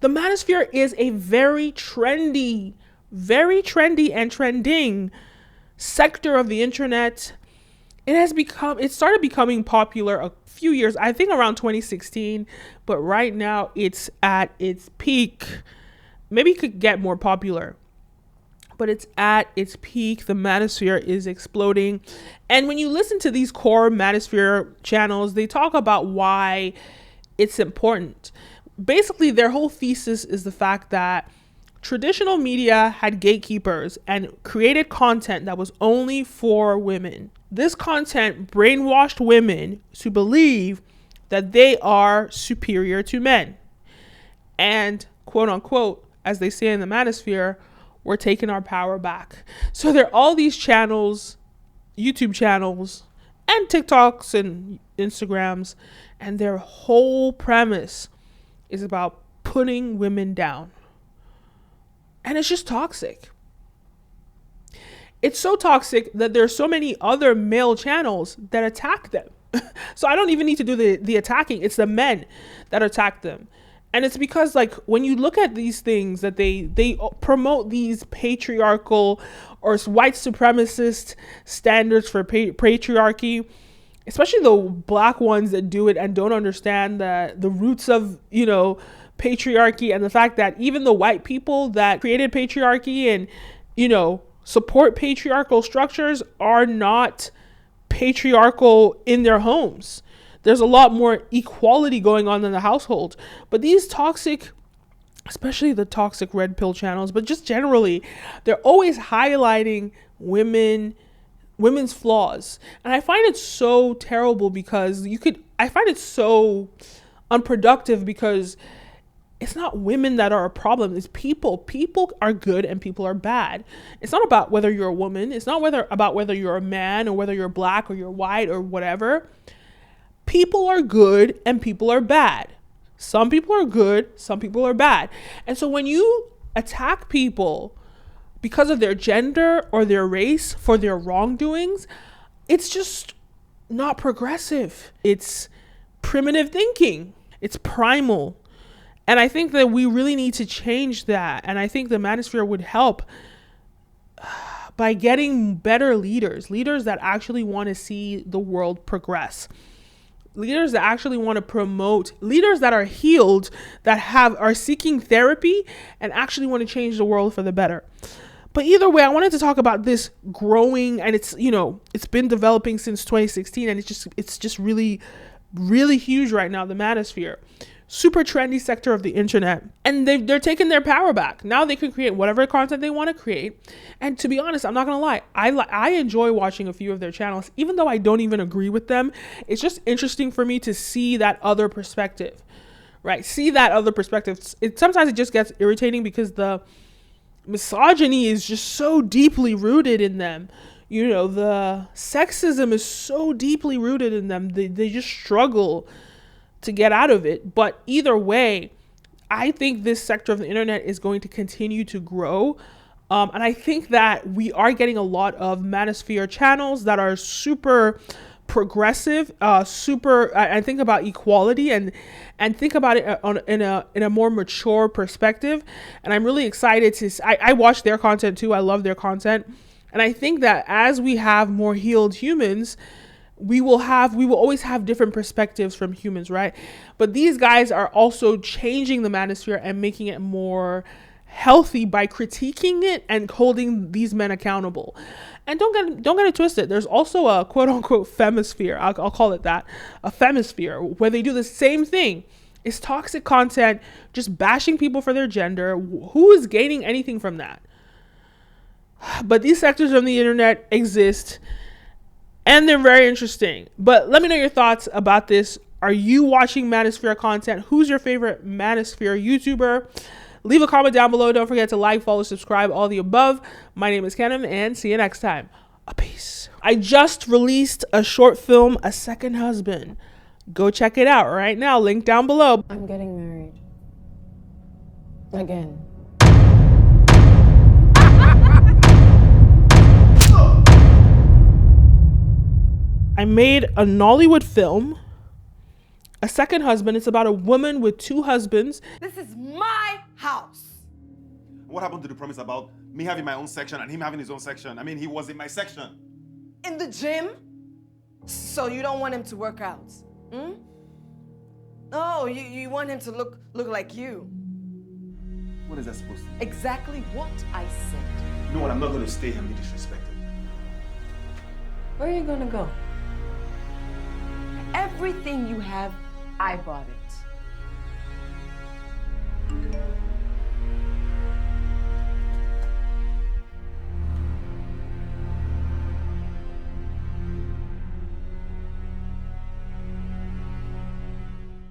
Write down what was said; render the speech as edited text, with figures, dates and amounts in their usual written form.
The manosphere is a very trendy and trending sector of the internet. It started becoming popular a few years, I think around 2016, but right now it's at its peak. Maybe it could get more popular, but it's at its peak. The manosphere is exploding. And when you listen to these core manosphere channels, they talk about why it's important. Basically, their whole thesis is the fact that traditional media had gatekeepers and created content that was only for women. This content brainwashed women to believe that they are superior to men. And quote unquote, as they say in the manosphere, we're taking our power back. So there are all these channels, YouTube channels, and TikToks and Instagrams, and their whole premise is about putting women down. And it's just toxic. It's so toxic that there's so many other male channels that attack them. So I don't even need to do the attacking. It's the men that attack them. And it's because, like, when you look at these things that they promote these patriarchal or white supremacist standards for patriarchy, especially the black ones that do it and don't understand the roots of, patriarchy, and the fact that even the white people that created patriarchy and, support patriarchal structures are not patriarchal in their homes. There's a lot more equality going on in the household. But these toxic, especially the toxic red pill channels, but just generally, they're always highlighting women's flaws. And I find it so terrible because I find it so unproductive because it's not women that are a problem. It's people. People are good and people are bad. It's not about whether you're a woman. It's not about whether you're a man or whether you're black or you're white or whatever. People are good and people are bad. Some people are good, some people are bad. And so when you attack people because of their gender or their race for their wrongdoings, it's just not progressive. It's primitive thinking. It's primal. And I think that we really need to change that. And I think the manosphere would help by getting better leaders that actually want to see the world progress. Leaders that actually want to promote, leaders that are healed, that are seeking therapy and actually want to change the world for the better. But either way, I wanted to talk about this growing, and it's been developing since 2016, and it's just really, really huge right now, the manosphere. Super trendy sector of the internet, and they're taking their power back. Now they can create whatever content they want to create. And to be honest, I'm not gonna lie, I enjoy watching a few of their channels, even though I don't even agree with them. It's just interesting for me to see that other perspective, right? Sometimes it just gets irritating because the misogyny is just so deeply rooted in them. The sexism is so deeply rooted in them. They just struggle to get out of it. But either way, I think this sector of the internet is going to continue to grow. And I think that we are getting a lot of manosphere channels that are super progressive, I think about equality and think about it in a more mature perspective. And I'm really excited I watch their content too. I love their content. And I think that as we have more healed humans, we will always have different perspectives from humans, right? But these guys are also changing the manosphere and making it more healthy by critiquing it and holding these men accountable. And don't get it twisted. There's also a quote unquote femisphere. I'll call it that, a femisphere, where they do the same thing. It's toxic content, just bashing people for their gender. Who is gaining anything from that? But these sectors of the internet exist, and they're very interesting. But let me know your thoughts about this. Are you watching Manosphere content? Who's your favorite Manosphere YouTuber? Leave a comment down below. Don't forget to like, follow, subscribe, all the above. My name is Kenim, and see you next time. Peace. I just released a short film, A Second Husband. Go check it out right now. Link down below. I'm getting married. Again. I made a Nollywood film, A Second Husband. It's about a woman with two husbands. This is my house. What happened to the promise about me having my own section and him having his own section? I mean, he was in my section. In the gym? So you don't want him to work out? Hmm? No, you want him to look like you. What is that supposed to mean? Exactly what I said. You know what? I'm not going to stay here and be disrespected. Where are you gonna go? Everything you have, I bought it.